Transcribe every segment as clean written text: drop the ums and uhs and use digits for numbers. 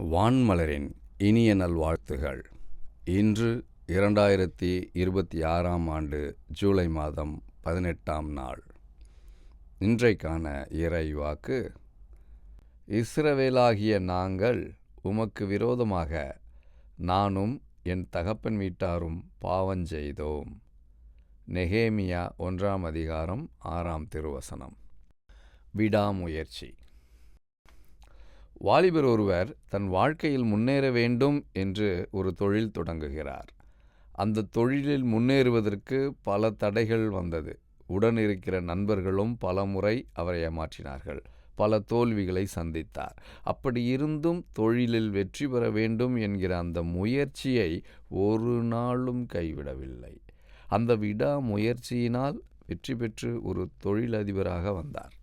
வான்மலரின் இனிய நல்வாழ்த்துகள். இன்று 2026ஆம் ஆண்டு ஜூலை மாதம் 18ஆம் நாள். இன்றைக்கான இறை வாக்கு: இஸ்ரவேலாகிய நாங்கள் உமக்கு விரோதமாக நானும் என் தகப்பன் வீட்டாரும் பாவஞ்செய்தோம். நெகேமியா 1ஆம் அதிகாரம் 6ஆம் திருவசனம். விடாமுயற்சி. வாலிபர் ஒருவர் தன் வாழ்க்கையில் முன்னேற வேண்டும் என்று ஒரு தொழில் தொடங்குகிறார். அந்த தொழிலில் முன்னேறுவதற்கு பல தடைகள் வந்தது. உடன் இருக்கிற நண்பர்களும் பல முறை அவரை ஏமாற்றினார்கள். பல தோல்விகளை சந்தித்தார். அப்படி இருந்தும் தொழிலில் வெற்றி பெற வேண்டும் என்கிற அந்த முயற்சியை ஒரு நாளும் கைவிடவில்லை. அந்த விடாமுயற்சியினால் வெற்றி பெற்று ஒரு தொழிலதிபராக வந்தார்.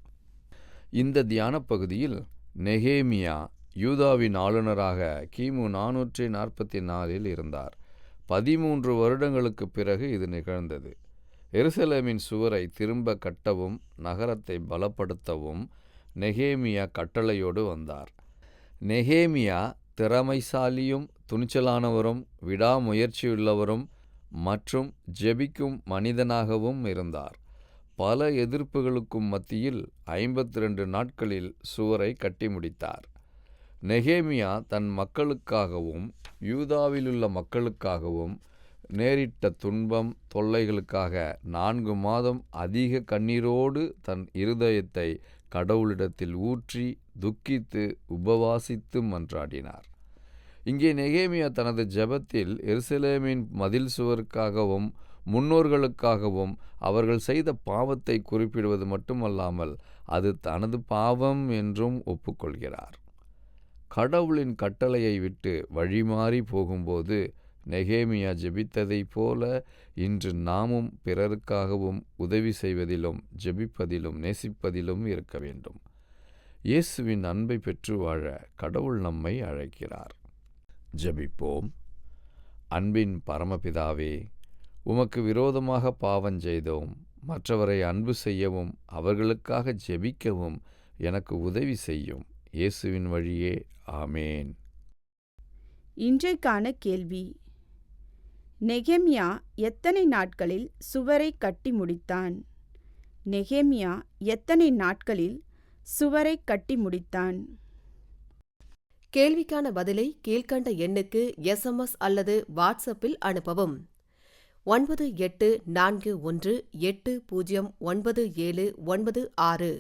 இந்த தியான பகுதியில் நெகேமியா யூதாவின் ஆளுநராக கிமு 444 இருந்தார். 13 வருடங்களுக்கு பிறகு இது நிகழ்ந்தது. எருசலேமின் சுவரை திரும்ப கட்டவும் நகரத்தை பலப்படுத்தவும் நெகேமியா கட்டளையோடு வந்தார். நெகேமியா திறமைசாலியும் துணிச்சலானவரும் விடாமுயற்சியுள்ளவரும் மற்றும் ஜெபிக்கும் மனிதனாகவும் இருந்தார். பல எதிர்ப்புகளுக்கும் மத்தியில் 52 நாட்களில் சுவரை கட்டி முடித்தார். நெகேமியா தன் மக்களுக்காகவும் யூதாவிலுள்ள மக்களுக்காகவும் நேரிட்ட துன்பம் தொல்லைகளுக்காக 4 மாதம் அதிக கண்ணீரோடு தன் இருதயத்தை கடவுளிடத்தில் ஊற்றி துக்கித்து உபவாசித்து மன்றாடினார். இங்கே நெகேமியா தனது ஜெபத்தில் எருசலேமின் மதில் சுவருக்காகவும் முன்னோர்களுக்காகவும் அவர்கள் செய்த பாவத்தை குறிப்பிடுவது மட்டுமல்லாமல் அது தனது பாவம் என்றும் ஒப்புக்கொள்கிறார். கடவுளின் கட்டளையை விட்டு வழிமாறி போகும்போது நெகேமியா ஜெபித்ததைப் போல இன்று நாமும் பிறருக்காகவும் உதவி செய்வதிலும் ஜெபிப்பதிலும் நேசிப்பதிலும் இருக்க வேண்டும். இயேசுவின் அன்பை பெற்று வாழ கடவுள் நம்மை அழைக்கிறார். ஜெபிப்போம். அன்பின் பரமபிதாவே, உமக்கு விரோதமாக பாவஞ்செய்தோம். மற்றவரை அன்பு செய்யவும் அவர்களுக்காக ஜெபிக்கவும் எனக்கு உதவி செய்யும். இயேசுவின் வழியே. ஆமேன். இன்றைக்கான கேள்வி: நெகேமியா எத்தனை நாட்களில் சுவரை கட்டி முடித்தான்? நெகேமியா எத்தனை நாட்களில் சுவரை கட்டி முடித்தான்? கேள்விக்கான பதிலை கீழ்க்கண்ட எண்ணுக்கு SMS அல்லது வாட்ஸ்அப்பில் அனுப்பவும். 9841809796